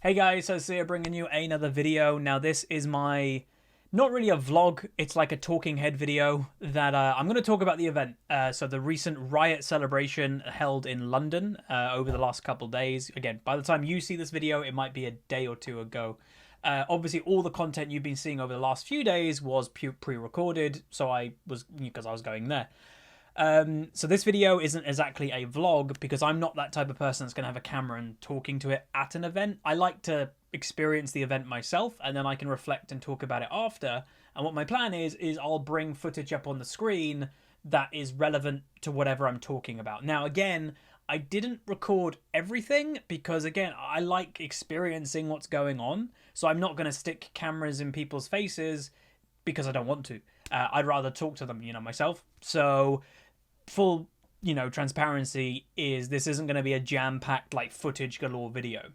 Hey guys, so here bringing you another video. Now this is not really a vlog, it's like a talking head video that I'm going to talk about the event. So the recent Riot celebration held in London over the last couple days. Again, by the time you see this video, it might be a day or two ago. Obviously, all the content you've been seeing over the last few days was pre-recorded, because I was going there. So this video isn't exactly a vlog because I'm not that type of person that's going to have a camera and talking to it at an event. I like to experience the event myself and then I can reflect and talk about it after. And what my plan is I'll bring footage up on the screen that is relevant to whatever I'm talking about. Now, again, I didn't record everything because, again, I like experiencing what's going on. So I'm not going to stick cameras in people's faces because I don't want to. I'd rather talk to them, myself. So full, transparency is this isn't going to be a jam-packed, like, footage galore video.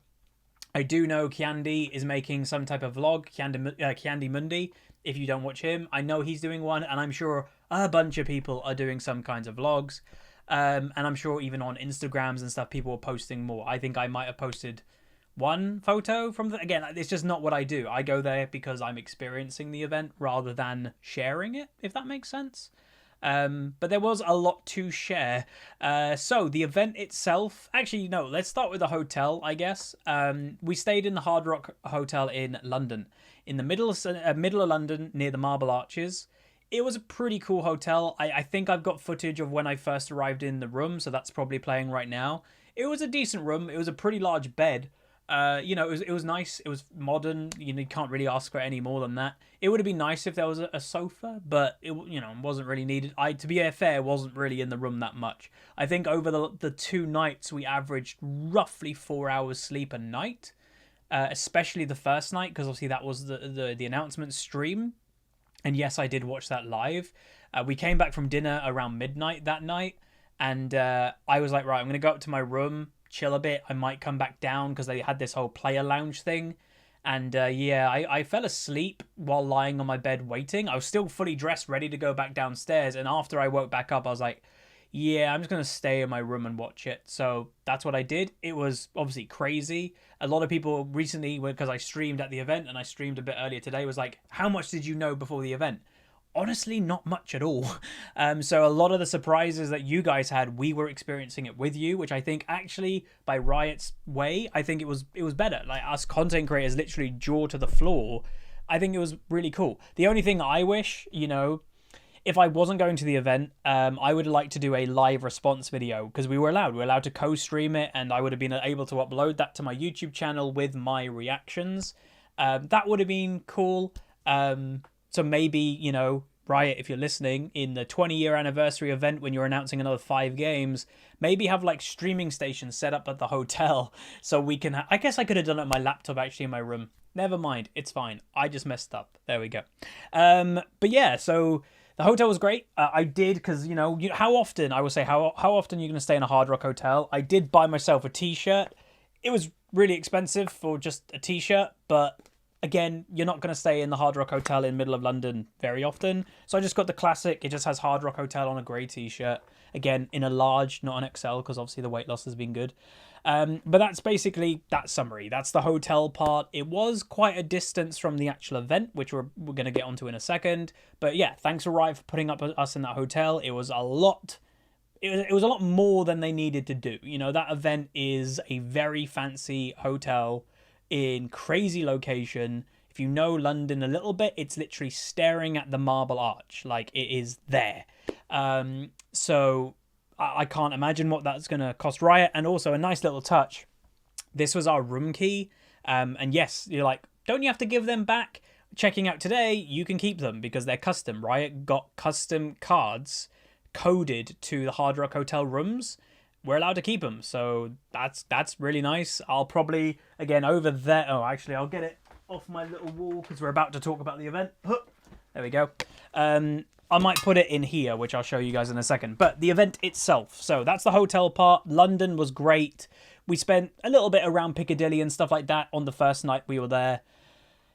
I do know Candy is making some type of vlog, Candy Mundi, if you don't watch him. I know he's doing one, and I'm sure a bunch of people are doing some kinds of vlogs. And I'm sure even on Instagrams and stuff, people are posting more. I think I might have posted one photo from again, it's just not what I do. I go there because I'm experiencing the event rather than sharing it, if that makes sense. But there was a lot to share. So the event itself, actually, no, let's start with the hotel, I guess. We stayed in the Hard Rock Hotel in London, in the middle of London, near the Marble Arches. It was a pretty cool hotel. I think I've got footage of when I first arrived in the room, so that's probably playing right now. It was a decent room. It was a pretty large bed. It was nice. It was modern. You can't really ask for any more than that. It would have been nice if there was a sofa, but it wasn't really needed. To be fair, wasn't really in the room that much. I think over the 2 nights we averaged roughly 4 hours sleep a night, especially the first night because obviously that was the announcement stream, and yes, I did watch that live. We came back from dinner around midnight that night, and I was like, right, I'm gonna go up to my room, chill a bit. I might come back down because they had this whole player lounge thing. And I fell asleep while lying on my bed waiting. I was still fully dressed, ready to go back downstairs. And after I woke back up, I was like, yeah, I'm just going to stay in my room and watch it. So that's what I did. It was obviously crazy. A lot of people recently, because I streamed at the event and I streamed a bit earlier today, was like, how much did you know before the event? Honestly, not much at all. So a lot of the surprises that you guys had, we were experiencing it with you, which I think actually, by Riot's way, I think it was better. Like, us content creators literally jaw to the floor. I think it was really cool. The only thing I wish, if I wasn't going to the event, I would like to do a live response video because we were allowed to co-stream it, and I would have been able to upload that to my YouTube channel with my reactions. That would have been cool. So maybe, Riot, if you're listening, in the 20-year anniversary event when you're announcing another 5 games, maybe have like streaming stations set up at the hotel so we can... I guess I could have done it on my laptop actually in my room. Never mind, it's fine. I just messed up. There we go. But yeah, so the hotel was great. I did, because, how often, I would say, how often are you going to stay in a Hard Rock hotel? I did buy myself a t-shirt. It was really expensive for just a t-shirt, but... again, you're not going to stay in the Hard Rock Hotel in the middle of London very often. So I just got the classic. It just has Hard Rock Hotel on a grey t-shirt. Again, in a large, not an XL, because obviously the weight loss has been good. But that's basically that summary. That's the hotel part. It was quite a distance from the actual event, which we're going to get onto in a second. But yeah, thanks to Riot for putting up us in that hotel. It was a lot... It was a lot more than they needed to do. That event is a very fancy hotel in crazy location. If you know London a little bit, it's literally staring at the Marble Arch. Like, it is there. So I can't imagine what that's going to cost Riot. And also a nice little touch. This was our room key. And yes, you're like, don't you have to give them back? Checking out today, you can keep them because they're custom. Riot got custom cards coded to the Hard Rock Hotel rooms. We're allowed to keep them, so that's really nice. I'll probably, again, over there... oh, actually, I'll get it off my little wall because we're about to talk about the event. There we go. I might put it in here, which I'll show you guys in a second. But the event itself. So that's the hotel part. London was great. We spent a little bit around Piccadilly and stuff like that on the first night we were there.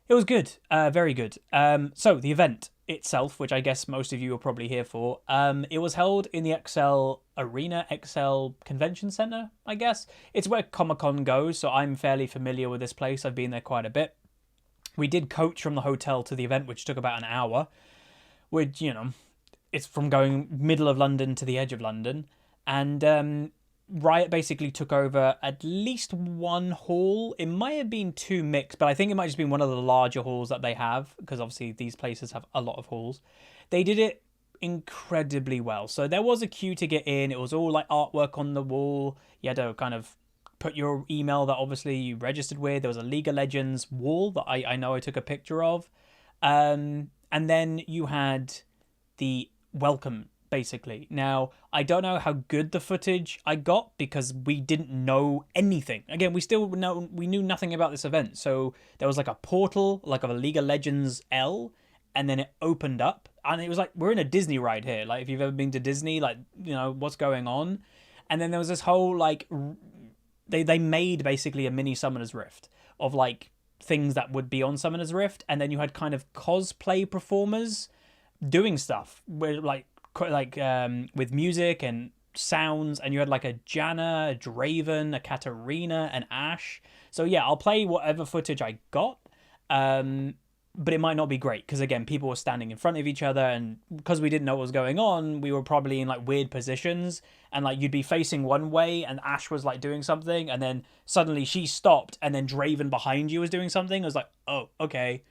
It was good. Very good. So the event. itself, which I guess most of you are probably here for, it was held in the XL Arena, XL Convention Center, I guess. It's where Comic-Con goes, so I'm fairly familiar with this place. I've been there quite a bit. We did coach from the hotel to the event, which took about an hour, which, you know, it's from going middle of London to the edge of London. And Riot basically took over at least one hall. It might have been two mixed, but I think it might have just been one of the larger halls that they have, because obviously these places have a lot of halls. They did it incredibly well. So there was a queue to get in. It was all like artwork on the wall. You had to kind of put your email that obviously you registered with. There was a League of Legends wall that I know I took a picture of. And then you had the welcome, basically. Now, I don't know how good the footage I got, because we didn't know anything. Again, we knew nothing about this event. So there was like a portal, like of a League of Legends L, and then it opened up, and it was like, we're in a Disney ride here. Like, if you've ever been to Disney, like, you know, what's going on? And then there was this whole, like, they made basically a mini Summoner's Rift of, like, things that would be on Summoner's Rift, and then you had kind of cosplay performers doing stuff where, like with music and sounds, and you had like a Janna, a Draven, a Katarina, an Ashe. So yeah, I'll play whatever footage I got, but it might not be great, because again, people were standing in front of each other, and because we didn't know what was going on, we were probably in like weird positions, and like you'd be facing one way and Ashe was like doing something, and then suddenly she stopped, and then Draven behind you was doing something. I was like, oh, okay.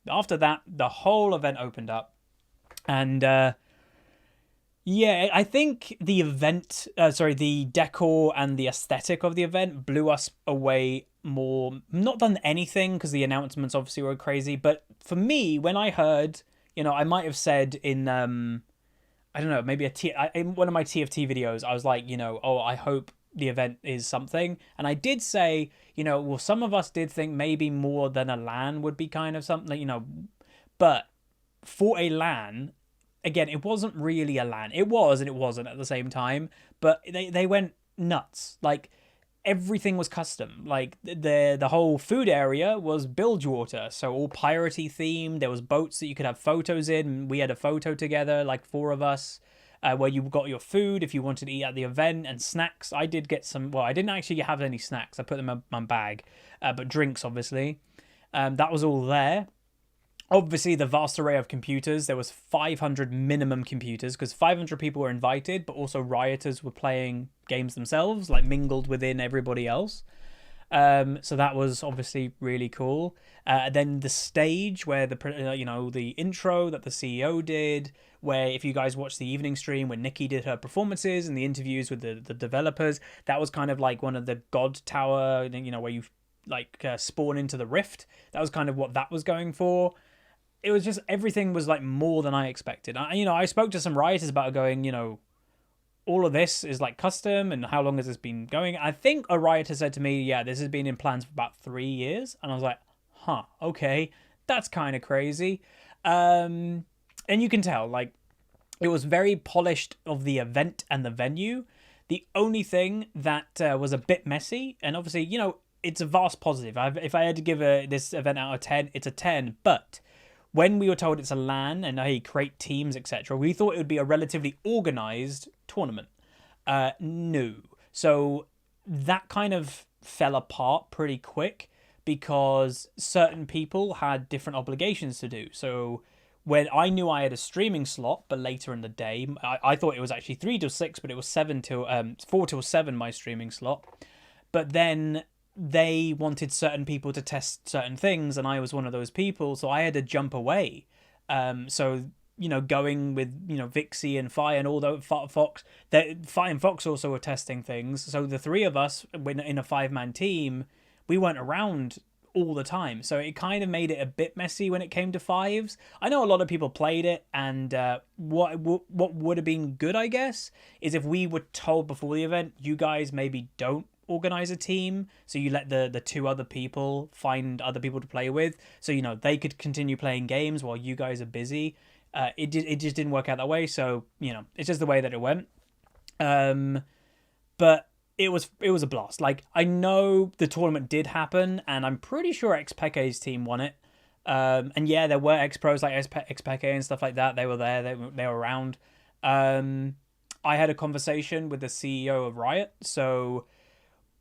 After that, the whole event opened up, and yeah, I think the event, the decor and the aesthetic of the event blew us away more, not than anything, because the announcements obviously were crazy. But for me, when I heard, you know, I might have said in, I don't know, maybe in one of my TFT videos, I was like, you know, oh, I hope the event is something. And I did say, you know, well, some of us did think maybe more than a LAN would be kind of something, you know, but for a LAN, again, it wasn't really a LAN. It was and it wasn't at the same time, but they went nuts. Like, everything was custom. Like, the whole food area was Bilgewater, so all piratey themed. There was boats that you could have photos in. We had a photo together, like 4 of us, where you got your food if you wanted to eat at the event, and snacks. I did get some. Well, I didn't actually have any snacks. I put them in my bag, but drinks, obviously. That was all there. Obviously, the vast array of computers. There was 500 minimum computers, because 500 people were invited, but also rioters were playing games themselves, like mingled within everybody else. So that was obviously really cool. Then the stage where the intro that the CEO did, where if you guys watched the evening stream when Nikki did her performances and the interviews with the developers, that was kind of like one of the God Tower, you know, where you like spawn into the rift. That was kind of what that was going for. It was just, everything was like more than I expected. I spoke to some rioters about going, you know, all of this is like custom, and how long has this been going? I think a rioter said to me, yeah, this has been in plans for about 3 years. And I was like, huh, okay, that's kind of crazy. And you can tell, like, it was very polished of the event and the venue. The only thing that was a bit messy, and obviously, you know, it's a vast positive. If I had to give this event out of 10, it's a 10, but when we were told it's a LAN and hey, create teams, etc., we thought it would be a relatively organized tournament. No. So that kind of fell apart pretty quick, because certain people had different obligations to do. So when I knew I had a streaming slot, but later in the day, I thought it was actually 3 till 6, but it was 4 till 7, my streaming slot. But then they wanted certain people to test certain things, and I was one of those people, so I had to jump away. So, you know, going with, you know, Vixie and Fi and all the Fox, Fi and Fox also were testing things. So the 3 of us in a 5-man team, we weren't around all the time. So it kind of made it a bit messy when it came to 5s. I know a lot of people played it, and what would have been good, I guess, is if we were told before the event, you guys maybe don't organize a team, so you let the 2 other people find other people to play with, so, you know, they could continue playing games while you guys are busy. It just didn't work out that way, so, you know, it's just the way that it went. But it was a blast. Like, I know the tournament did happen, and I'm pretty sure Xpeke's team won it. And yeah, there were ex-pros like Xpeke and stuff like that. They were there. They were around. I had a conversation with the CEO of Riot. So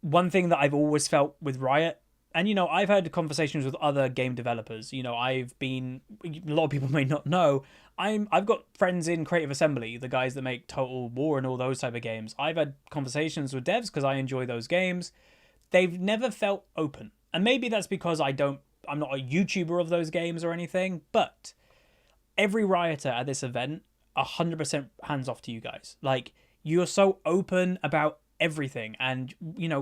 one thing that I've always felt with Riot, and I've had conversations with other game developers. I've been, a lot of people may not know, I've got friends in Creative Assembly, the guys that make Total War and all those type of games. I've had conversations with devs because I enjoy those games. They've never felt open, and maybe that's because I'm not a YouTuber of those games or anything. But every Rioter at this event, 100% hands off to you guys. Like, you're so open about everything, and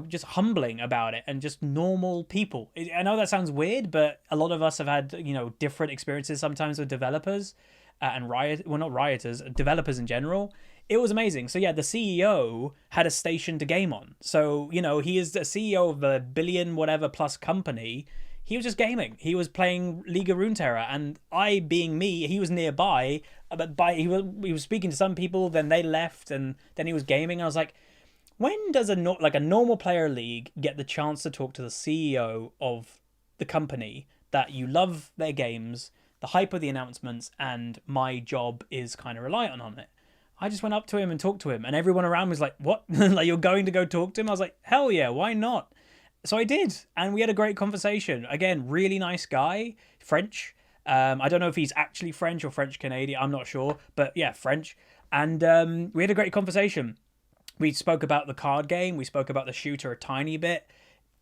just humbling about it, and just normal people. I know that sounds weird, but a lot of us have had different experiences sometimes with developers, and not rioters, developers in general. It was amazing. So yeah, the CEO had a station to game on. So he is the CEO of a billion whatever plus company. He was just gaming. He was playing League of Runeterra, and I, being me, he was nearby. But he was speaking to some people. Then they left, and then he was gaming. I was like, when does a normal player League get the chance to talk to the CEO of the company that you love their games, the hype of the announcements, and my job is kind of reliant on it? I just went up to him and talked to him, and everyone around was like, what? Like, you're going to go talk to him? I was like, hell yeah, why not? So I did, and we had a great conversation. Again, really nice guy, French. I don't know if he's actually French or French Canadian, I'm not sure, but yeah, French. And we had a great conversation. We spoke about the card game. We spoke about the shooter a tiny bit.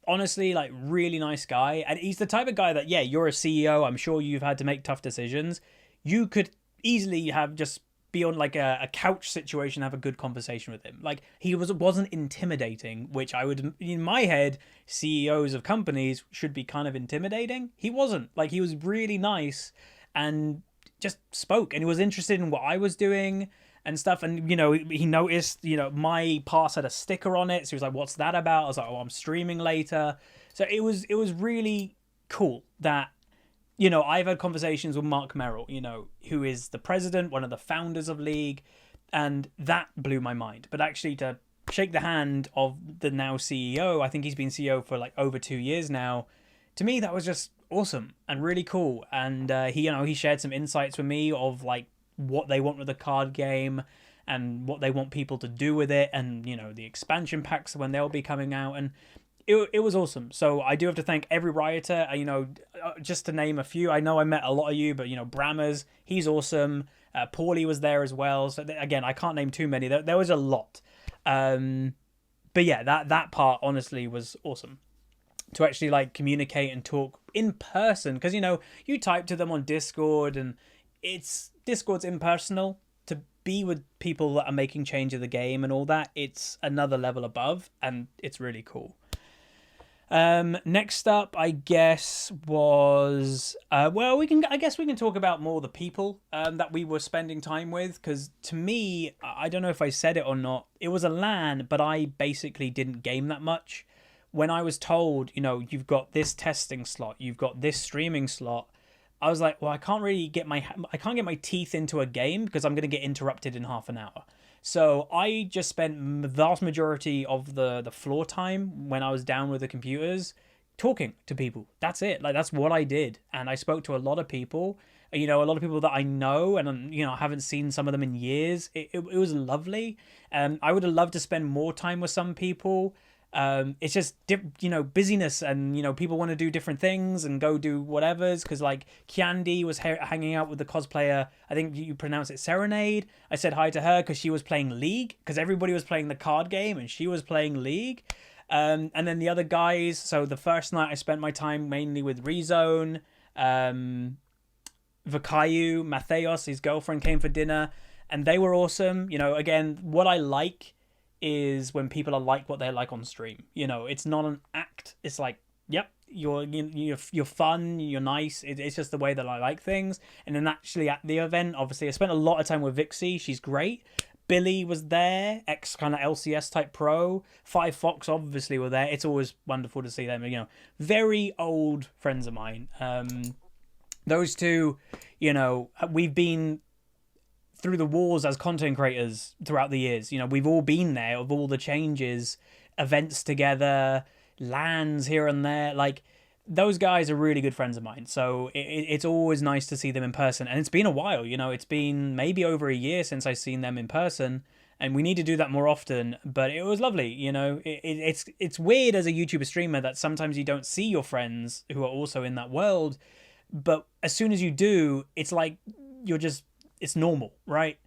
Honestly, like, really nice guy. And he's the type of guy that, yeah, you're a CEO. I'm sure you've had to make tough decisions. You could easily have just be on like a couch situation, have a good conversation with him. Like, he wasn't intimidating, which I would, in my head, CEOs of companies should be kind of intimidating. He wasn't. Like, he was really nice and just spoke, and he was interested in what I was doing and stuff. And he noticed my pass had a sticker on it, so he was like, what's that about? I was like, oh, I'm streaming later. So it was really cool that I've had conversations with Mark Merrill, who is the president, one of the founders of League, and that blew my mind. But actually, to shake the hand of the now CEO, I think he's been CEO for like over 2 years now, to me that was just awesome and really cool. And he shared some insights with me of like what they want with the card game and what they want people to do with it, and the expansion packs when they'll be coming out, and it was awesome. So I do have to thank every Rioter, just to name a few. I know I met a lot of you, but Brammers, he's awesome. Paulie was there as well. So again, I can't name too many. There was a lot. But yeah, that part honestly was awesome. To actually like communicate and talk in person, because you type to them on Discord, and Discord's impersonal. To be with people that are making change of the game and all that, it's another level above, and it's really cool. Next up, I guess, was we can talk about more the people that we were spending time with, because to me, I don't know if I said it or not, it was a LAN, but I basically didn't game that much. When I was told, you've got this testing slot, you've got this streaming slot, I was like, well, I can't get my teeth into a game because I'm going to get interrupted in half an hour. So I just spent the vast majority of the floor time when I was down with the computers talking to people. That's it. Like, that's what I did. And I spoke to a lot of people, a lot of people that I know, and I haven't seen some of them in years. It was lovely. I would have loved to spend more time with some people. It's just busyness, and people want to do different things and go do whatever's, because like Kiandi was hanging out with the cosplayer, I think you pronounce it Serenade. I said hi to her because she was playing League, because everybody was playing the card game and she was playing League. And then the other guys, so the first night I spent my time mainly with Rezone, Vakayu, Matheos, his girlfriend, came for dinner, and they were awesome. Again, what I like is when people are like what they're like on stream. It's not an act. It's like, yep, you're fun, you're nice. It's just the way that I like things. And then actually at the event, obviously, I spent a lot of time with Vixie. She's great. Billy was there, ex kind of LCS type pro. Five Fox obviously were there. It's always wonderful to see them. Very old friends of mine. Those two, we've been through the wars as content creators throughout the years. We've all been there of all the changes, events together, lands here and there. Like, those guys are really good friends of mine. So it's always nice to see them in person. And it's been a while, you know, it's been maybe over a year since I've seen them in person. And we need to do that more often. But it was lovely, you know. It's weird as a YouTuber streamer that sometimes you don't see your friends who are also in that world. But as soon as you do, it's like it's normal, right?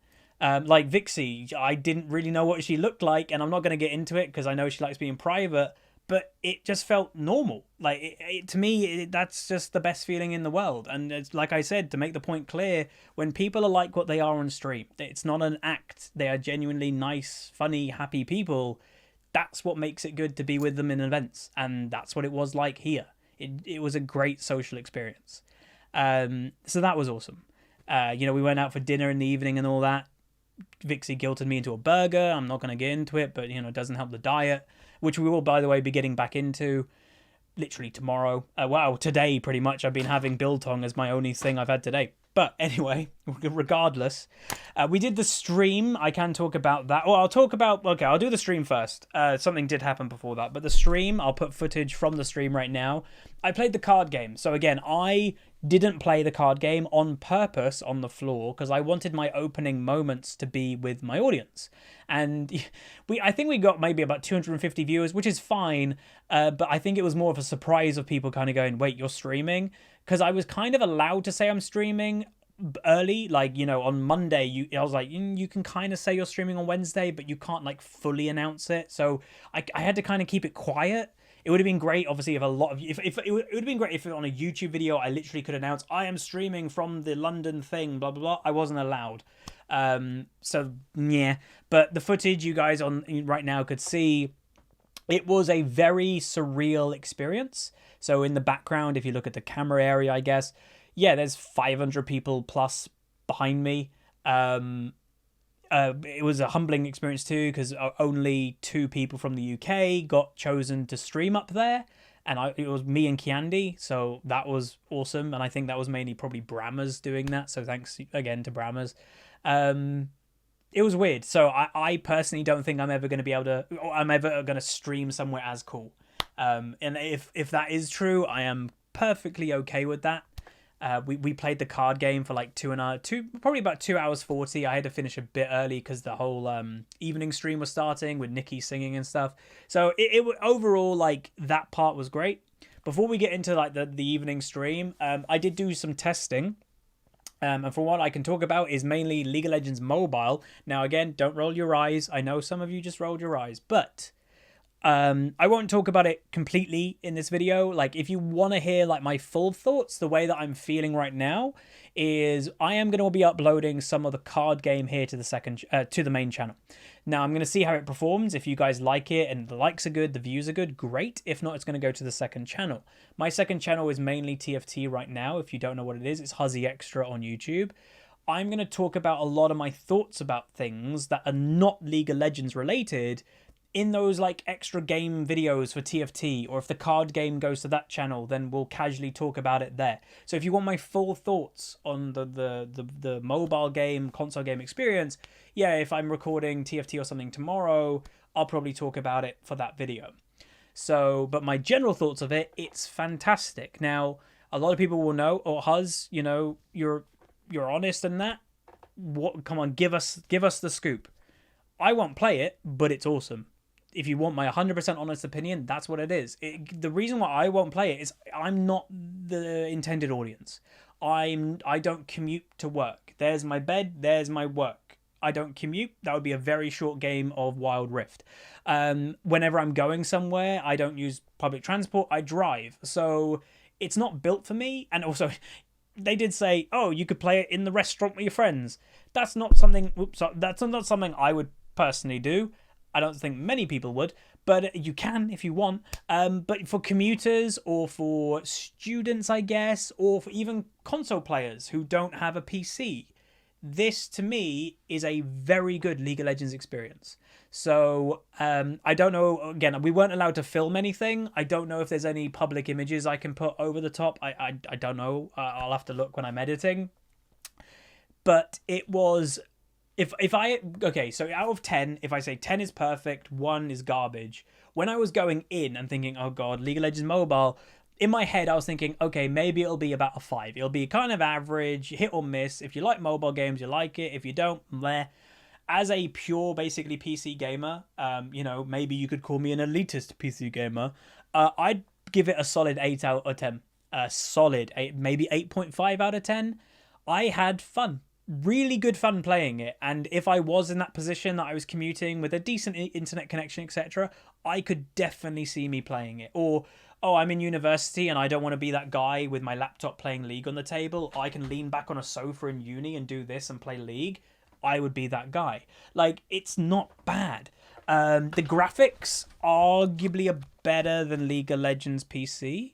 Like Vixie, I didn't really know what she looked like, and I'm not going to get into it because I know she likes being private, but it just felt normal. Like, to me, that's just the best feeling in the world. And it's like I said, to make the point clear, when people are like what they are on stream, it's not an act. They are genuinely nice, funny, happy people. That's what makes it good to be with them in events, and that's what it was like here. It was a great social experience. So that was awesome. You know, we went out for dinner in the evening and all that. Vixie guilted me into a burger. I'm not going to get into it, but, you know, it doesn't help the diet, which we will, by the way, be getting back into literally tomorrow. Well, today, pretty much. I've been having biltong as my only thing I've had today. But anyway, regardless, we did the stream. I can talk about that. Well, I'll do the stream first. Something did happen before that. But the stream, I'll put footage from the stream right now. I played the card game. So again, I didn't play the card game on purpose on the floor because I wanted my opening moments to be with my audience. And I think we got maybe about 250 viewers, which is fine. But I think it was more of a surprise of people kind of going, wait, you're streaming? Because I was kind of allowed to say I'm streaming early, like, you know, on Monday, I was like, you can kind of say you're streaming on Wednesday, but you can't like fully announce it. So I had to kind of keep it quiet. It would have been great, obviously, if it would have been great if on a YouTube video I literally could announce I am streaming from the London thing, blah blah blah. I wasn't allowed. So yeah, but the footage you guys on right now could see, it was a very surreal experience. So in the background, if you look at the camera area, I guess, yeah, there's 500 people plus behind me. It was a humbling experience too, because only 2 people from the UK got chosen to stream up there. And it was me and Kiandi, so that was awesome. And I think that was mainly probably Brammers doing that. So thanks again to Brammers. It was weird. So I personally don't think I'm ever going to stream somewhere as cool. And if that is true, I am perfectly okay with that. We played the card game for like probably about 2 hours 40. I had to finish a bit early because the whole evening stream was starting with Nikki singing and stuff. So it overall, like, that part was great. Before we get into like the evening stream, I did do some testing. And from what I can talk about is mainly League of Legends Mobile. Now, again, don't roll your eyes. I know some of you just rolled your eyes, but I won't talk about it completely in this video. Like, if you want to hear like my full thoughts, the way that I'm feeling right now is I am going to be uploading some of the card game here to the main channel. Now, I'm going to see how it performs. If you guys like it and the likes are good, the views are good, great. If not, it's going to go to the second channel. My second channel is mainly TFT right now. If you don't know what it is, it's Huzzy Extra on YouTube. I'm going to talk about a lot of my thoughts about things that are not League of Legends related in those like extra game videos for TFT, or if the card game goes to that channel, then we'll casually talk about it there. So if you want my full thoughts on the mobile game, console game experience, yeah, if I'm recording TFT or something tomorrow, I'll probably talk about it for that video. So, but my general thoughts of it, it's fantastic. Now, a lot of people will know, oh, Huz, you know, you're honest in that. Come on, give us the scoop. I won't play it, but it's awesome. If you want my 100% honest opinion, that's what it is. The reason why I won't play it is I'm not the intended audience. I don't commute to work. There's my bed, there's my work. I don't commute. That would be a very short game of Wild Rift. Whenever I'm going somewhere, I don't use public transport. I drive. So it's not built for me. And also, they did say, oh, you could play it in the restaurant with your friends. That's not something. That's not something I would personally do. I don't think many people would, but you can if you want. But for commuters or for students, I guess, or for even console players who don't have a PC, this to me is a very good League of Legends experience. So I don't know, again, we weren't allowed to film anything. I don't know if there's any public images I can put over the top. I don't know. I'll have to look when I'm editing. But it was... So out of 10, if I say 10 is perfect, 1 is garbage. When I was going in and thinking, oh god, League of Legends Mobile, in my head, I was thinking, okay, maybe it'll be about a 5. It'll be kind of average, hit or miss. If you like mobile games, you like it. If you don't, meh. As a pure, basically PC gamer, maybe you could call me an elitist PC gamer. I'd give it a solid 8 out of 10. A solid 8, maybe 8.5 out of 10. I had fun, really good fun playing it. And if I was in that position that I was commuting with a decent internet connection, etc., I could definitely see me playing it. Or, oh, I'm in university and I don't want to be that guy with my laptop playing League on the table. I can lean back on a sofa in uni and do this and play League. I would be that guy. Like, it's not bad. The graphics arguably are better than League of Legends PC.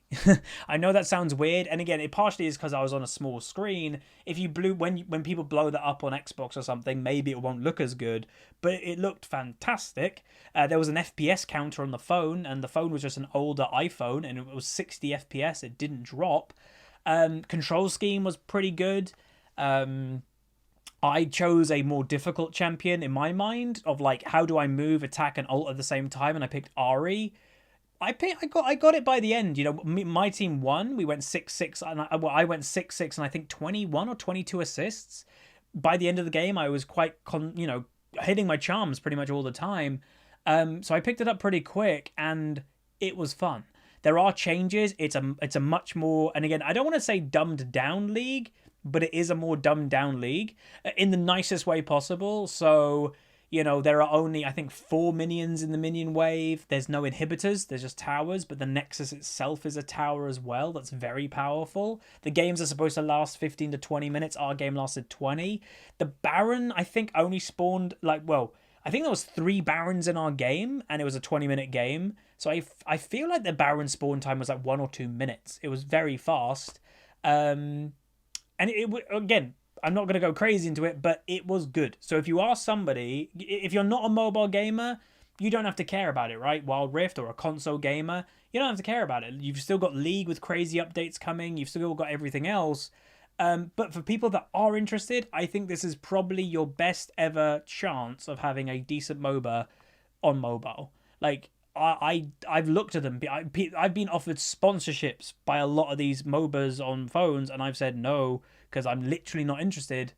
I know that sounds weird, and again, it partially is because I was on a small screen. If you when people blow that up on Xbox or something, maybe it won't look as good, but it looked fantastic. There was an FPS counter on the phone, and the phone was just an older iPhone, and it was 60 FPS. It didn't drop. Control scheme was pretty good. I chose a more difficult champion in my mind of like, how do I move, attack, and ult at the same time, and I picked Ari. I got it by the end. My team won. We went 6-6, and I went 6-6, and I think 21 or 22 assists. By the end of the game, I was quite hitting my charms pretty much all the time. So I picked it up pretty quick, and it was fun. There are changes. It's a much more, and again, I don't want to say dumbed down League, but it is a more dumbed down League in the nicest way possible. So, there are only, I think, 4 minions in the minion wave. There's no inhibitors. There's just towers, but the Nexus itself is a tower as well. That's very powerful. The games are supposed to last 15 to 20 minutes. Our game lasted 20. The Baron, I think, only spawned, I think there was 3 Barons in our game, and it was a 20-minute game. So I feel like the Baron spawn time was like 1 or 2 minutes. It was very fast. And again, I'm not going to go crazy into it, but it was good. So if you are somebody, if you're not a mobile gamer, you don't have to care about it, right? Wild Rift or a console gamer, you don't have to care about it. You've still got League with crazy updates coming. You've still got everything else. But for people that are interested, I think this is probably your best ever chance of having a decent MOBA on mobile. Like, I've looked at them. I've been offered sponsorships by a lot of these MOBAs on phones, and I've said no because I'm literally not interested.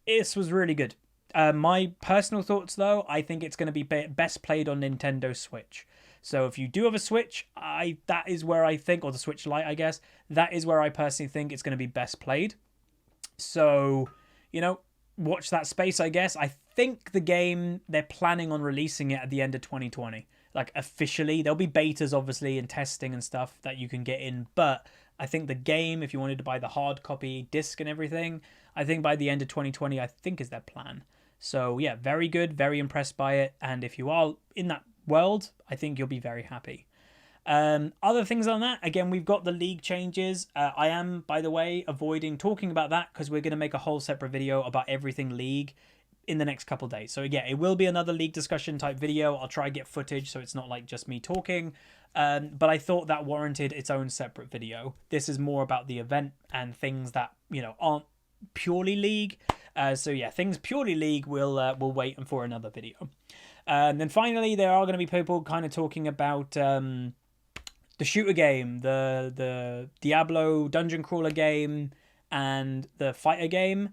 This was really good. My personal thoughts, though, I think it's going to be best played on Nintendo Switch. So if you do have a Switch, that is where I think, or the Switch Lite, I guess, that is where I personally think it's going to be best played. So, watch that space, I guess. I think the game, they're planning on releasing it at the end of 2020. Like, officially. There'll be betas, obviously, and testing and stuff that you can get in. But I think the game, if you wanted to buy the hard copy disc and everything, I think by the end of 2020, I think is their plan. So, yeah, very good. Very impressed by it. And if you are in that world, I think you'll be very happy. Other things on that, again, we've got the League changes. I am, by the way, avoiding talking about that because we're going to make a whole separate video about everything League in the next couple days. So yeah, it will be another League discussion type video. I'll try to get footage so it's not like just me talking. But I thought that warranted its own separate video. This is more about the event and things that, aren't purely League. So yeah, things purely League we'll wait for another video. And then finally, there are going to be people kind of talking about the shooter game, the Diablo dungeon crawler game, and the fighter game.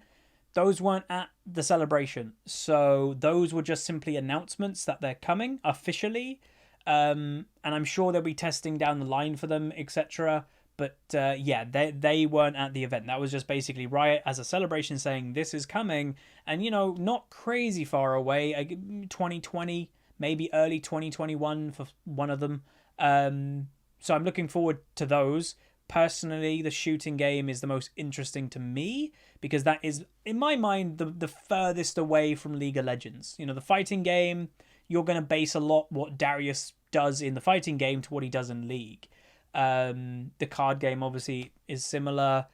Those weren't at the celebration. So those were just simply announcements that they're coming officially. And I'm sure they'll be testing down the line for them, etc. But yeah, they weren't at the event. That was just basically Riot as a celebration saying this is coming. And, not crazy far away. 2020, maybe early 2021 for one of them. So I'm looking forward to those. Personally, the shooting game is the most interesting to me because that is, in my mind, the furthest away from League of Legends. The fighting game, you're going to base a lot what Darius does in the fighting game to what he does in League. The card game obviously is similar.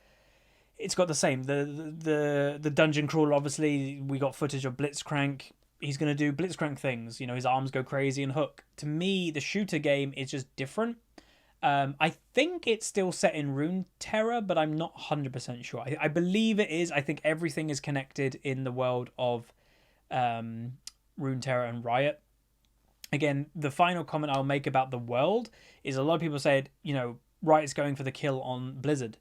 It's got the same. The dungeon crawler, obviously, we got footage of Blitzcrank. He's going to do Blitzcrank things. His arms go crazy and hook. To me, the shooter game is just different. I think it's still set in Runeterra, but I'm not 100% sure. I believe it is. I think everything is connected in the world of Runeterra and Riot. Again, the final comment I'll make about the world is a lot of people said, Riot's going for the kill on Blizzard.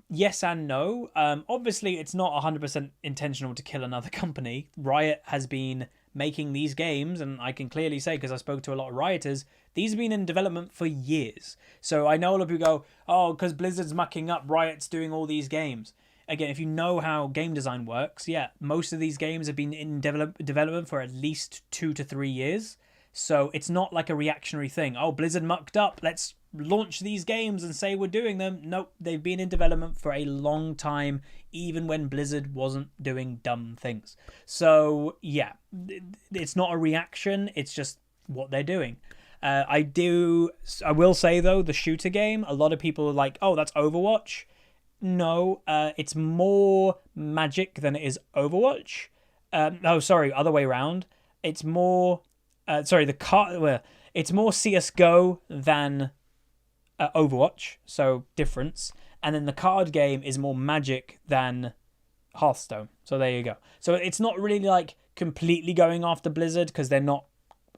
Yes and no. Obviously, it's not 100% intentional to kill another company. Riot has been making these games, and I can clearly say, because I spoke to a lot of Rioters, these have been in development for years. So I know a lot of people go, oh, because Blizzard's mucking up, Riot's doing all these games. Again, if you know how game design works, yeah, most of these games have been in development for at least 2 to 3 years. So it's not like a reactionary thing. Oh, Blizzard mucked up, let's launch these games and say we're doing them. Nope, they've been in development for a long time, even when Blizzard wasn't doing dumb things. So yeah, it's not a reaction, it's just what they're doing. I will say though, the shooter game, a lot of people are like, oh, that's Overwatch. No, it's more Magic than it is Overwatch. Other way around. It's more it's more CSGO than Overwatch, so difference. And then the card game is more Magic than Hearthstone. So there you go. So it's not really like completely going after Blizzard because they're not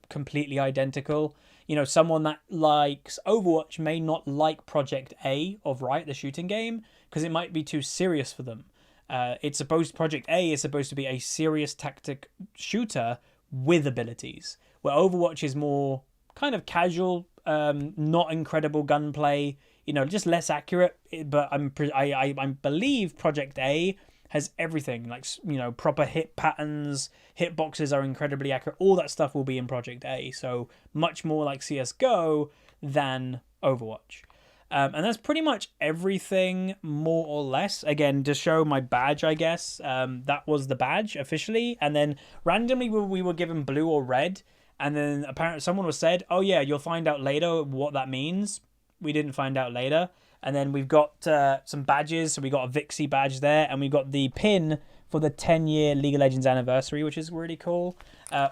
completely identical. You know, someone that likes Overwatch may not like Project A of Riot, the shooting game, because it might be too serious for them. Project A is supposed to be a serious tactic shooter with abilities, where Overwatch is more kind of casual, not incredible gunplay, you know, just less accurate. But I believe Project A has everything, like, you know, proper hit patterns, hitboxes are incredibly accurate. All that stuff will be in Project A, so much more like CSGO than Overwatch. And that's pretty much everything, more or less. Again, to show my badge, I guess. That was the badge officially. And then randomly we were given blue or red. And then apparently someone was said, oh yeah, you'll find out later what that means. We didn't find out later. And then we've got some badges. So we got a Vixie badge there. And we got the pin for the 10-year League of Legends anniversary, which is really cool.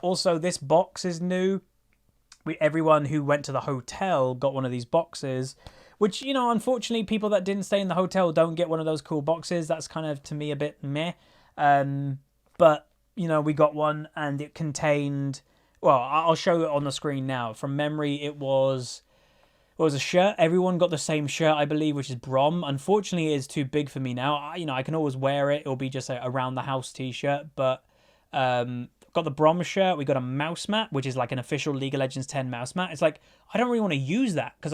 Also, this box is new. Everyone who went to the hotel got one of these boxes. Which, you know, unfortunately, people that didn't stay in the hotel don't get one of those cool boxes. That's kind of, to me, a bit meh. But, you know, we got one and it contained... Well, I'll show it on the screen now. From memory, it was a shirt. Everyone got the same shirt, I believe, which is Brom. Unfortunately, it is too big for me now. I can always wear it. It'll be just a around-the-house t-shirt. But got the Brom shirt. We got a mouse mat, which is like an official League of Legends 10 mouse mat. It's like, I don't really want to use that because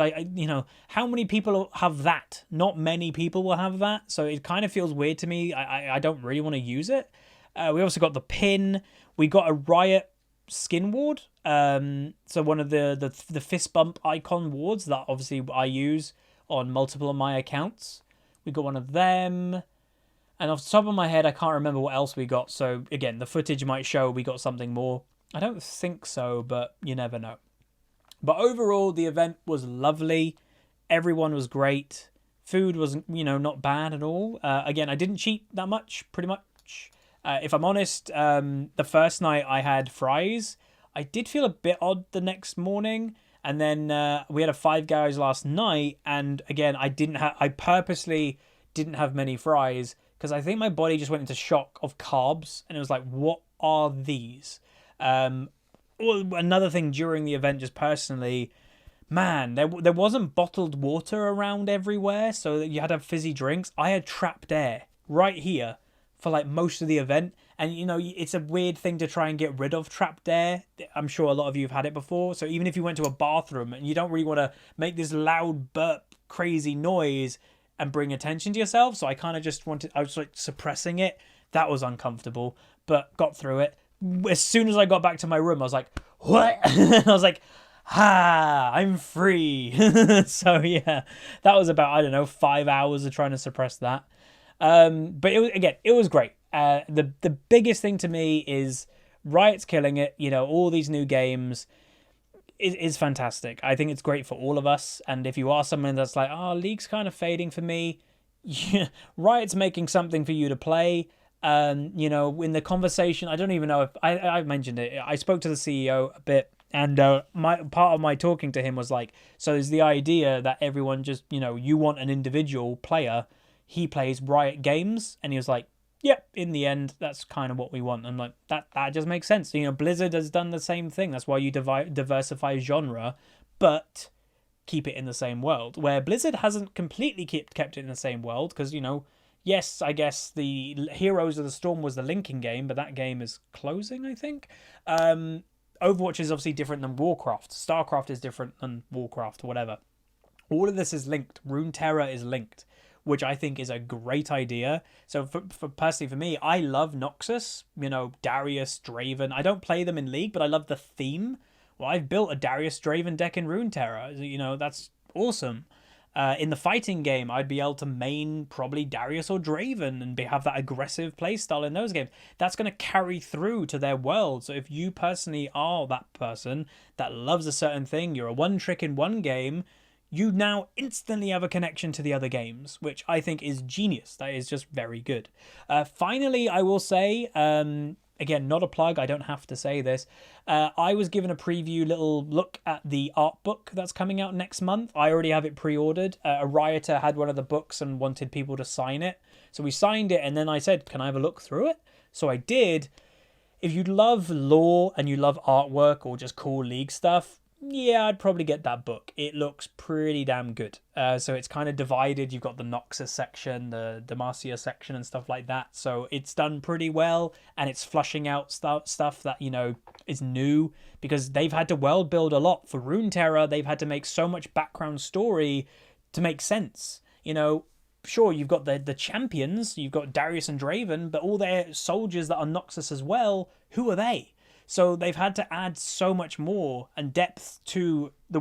how many people have that? Not many people will have that. So it kind of feels weird to me. I don't really want to use it. We also got the pin. We got a Riot skin ward. So one of the fist bump icon wards that obviously I use on multiple of my accounts. We got one of them. And off the top of my head, I can't remember what else we got. So, again, the footage might show we got something more. I don't think so, but you never know. But overall, the event was lovely. Everyone was great. Food was, not bad at all. Again, I didn't cheat that much, pretty much. If I'm honest, the first night I had fries. I did feel a bit odd the next morning. And then we had a Five Guys last night. And, again, I purposely didn't have many fries because I think my body just went into shock of carbs, and it was like, what are these? Another thing during the event, just personally, man, there wasn't bottled water around everywhere, so you had to have fizzy drinks. I had trapped air right here for like most of the event, and it's a weird thing to try and get rid of trapped air. I'm sure a lot of you have had it before, so even if you went to a bathroom and you don't really want to make this loud burp crazy noise and bring attention to yourself, so I kind of just I was like suppressing it. That was uncomfortable, but got through it. As soon as I got back to my room, I was like, what? I was like, I'm free. So yeah, that was about, 5 hours of trying to suppress that. But it was great. The biggest thing to me is Riot's killing it. All these new games is fantastic. I think it's great for all of us. And if you are someone that's like, League's kind of fading for me, Riot's making something for you to play. In the conversation, I don't even know if I mentioned it. I spoke to the CEO a bit, and part of my talking to him was like, so is the idea that everyone just, you want an individual player, he plays Riot games, and he was like, yep, in the end, that's kind of what we want. I'm like, that just makes sense. Blizzard has done the same thing. That's why you diversify genre. But keep it in the same world, where Blizzard hasn't completely kept it in the same world, because, you know, yes, I guess the Heroes of the Storm was the linking game, but that game is closing, I think. Overwatch is obviously different than Warcraft. StarCraft is different than Warcraft, whatever. All of this is linked. Runeterra is linked, which I think is a great idea. So personally for me, I love Noxus, you know, Darius, Draven. I don't play them in League, but I love the theme. Well, I've built a Darius Draven deck in Runeterra. You know, that's awesome. In the fighting game, I'd be able to main probably Darius or Draven and have that aggressive playstyle in those games. That's going to carry through to their world. So if you personally are that person that loves a certain thing, you're a one trick in one game, you now instantly have a connection to the other games, which I think is genius. That is just very good. Finally, I will say, again, not a plug, I don't have to say this. I was given a preview little look at the art book that's coming out next month. I already have it pre-ordered. A Rioter had one of the books and wanted people to sign it. So we signed it, and then I said, can I have a look through it? So I did. If you love lore and you love artwork or just cool League stuff, yeah, I'd probably get that book. It looks pretty damn good. So it's kind of divided. You've got the Noxus section, the Demacia section and stuff like that. So it's done pretty well, and it's flushing out stuff that, you know, is new, because they've had to world build a lot. For Runeterra, they've had to make so much background story to make sense. You know, sure, you've got the champions, you've got Darius and Draven, but all their soldiers that are Noxus as well, who are they? So they've had to add so much more and depth to the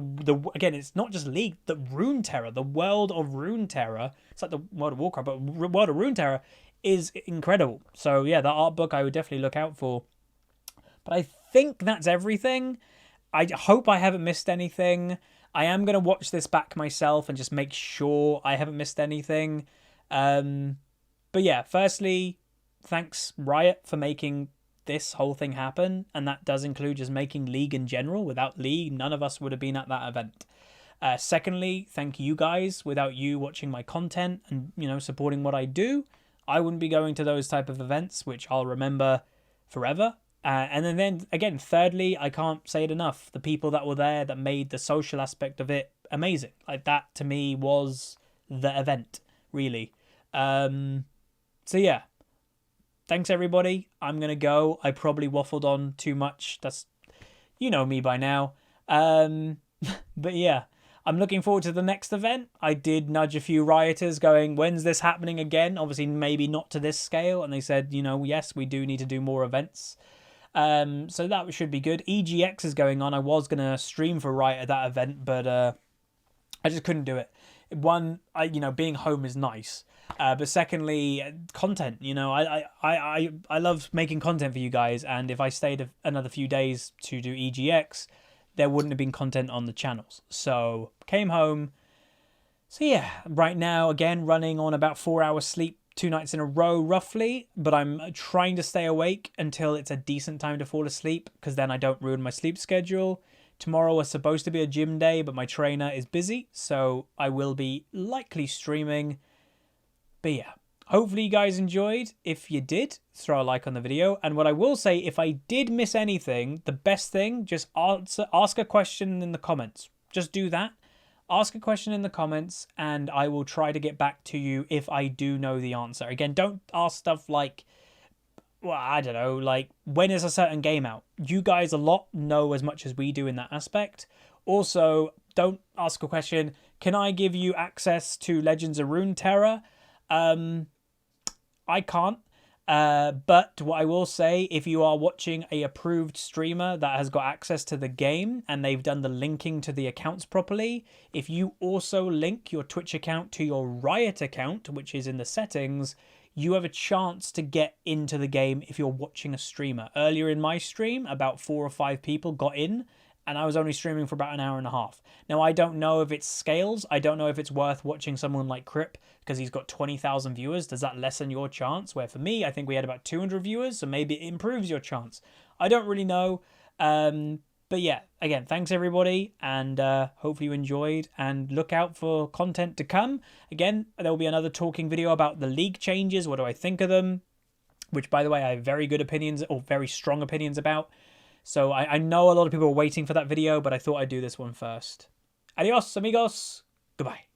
again, it's not just League, the Runeterra, the world of Runeterra. It's like the World of Warcraft, but World of Runeterra is incredible. So yeah, the art book I would definitely look out for. But I think that's everything. I hope I haven't missed anything. I am going to watch this back myself and just make sure I haven't missed anything. But yeah, firstly, thanks Riot for making this whole thing happen, and that does include just making League in general. Without League, none of us would have been at that event. Secondly, thank you guys. Without you watching my content and, you know, supporting what I do, I wouldn't be going to those type of events, which I'll remember forever. And then again, thirdly, I can't say it enough, the people that were there that made the social aspect of it amazing. Like, that to me was the event, really. So yeah, thanks everybody. I'm gonna go. I probably waffled on too much. That's, you know me by now. But yeah, I'm looking forward to the next event. I did nudge a few rioters going, when's this happening again? Obviously maybe not to this scale, and they said, you know, yes, we do need to do more events. So that should be good. EGX is going on. I was gonna stream for Riot at that event, but I just couldn't do it. One, you know, being home is nice. But secondly, content. You know, I love making content for you guys, and if I stayed another few days to do EGX, there wouldn't have been content on the channels. So came home. So yeah, right now again running on about 4 hours sleep 2 nights in a row roughly, but I'm trying to stay awake until it's a decent time to fall asleep, because then I don't ruin my sleep schedule. Tomorrow was supposed to be a gym day, but my trainer is busy, so I will be likely streaming. But yeah, hopefully you guys enjoyed. If you did, throw a like on the video. And what I will say, if I did miss anything, the best thing, just ask a question in the comments. Just do that. Ask a question in the comments, and I will try to get back to you if I do know the answer. Again, don't ask stuff like, well, I don't know, like, when is a certain game out? You guys a lot know as much as we do in that aspect. Also, don't ask a question, can I give you access to Legends of Runeterra? I can't. But what I will say, if you are watching a approved streamer that has got access to the game and they've done the linking to the accounts properly, if you also link your Twitch account to your Riot account, which is in the settings, you have a chance to get into the game if you're watching a streamer. Earlier in my stream, about 4 or 5 people got in, and I was only streaming for about an hour and a half. Now, I don't know if it scales. I don't know if it's worth watching someone like Crip, because he's got 20,000 viewers. Does that lessen your chance? Where for me, I think we had about 200 viewers, so maybe it improves your chance. I don't really know. But yeah, again, thanks everybody, and hopefully you enjoyed, and look out for content to come. Again, there will be another talking video about the league changes. What do I think of them? Which, by the way, I have very good opinions, or very strong opinions about. So I know a lot of people are waiting for that video, but I thought I'd do this one first. Adios, amigos. Goodbye.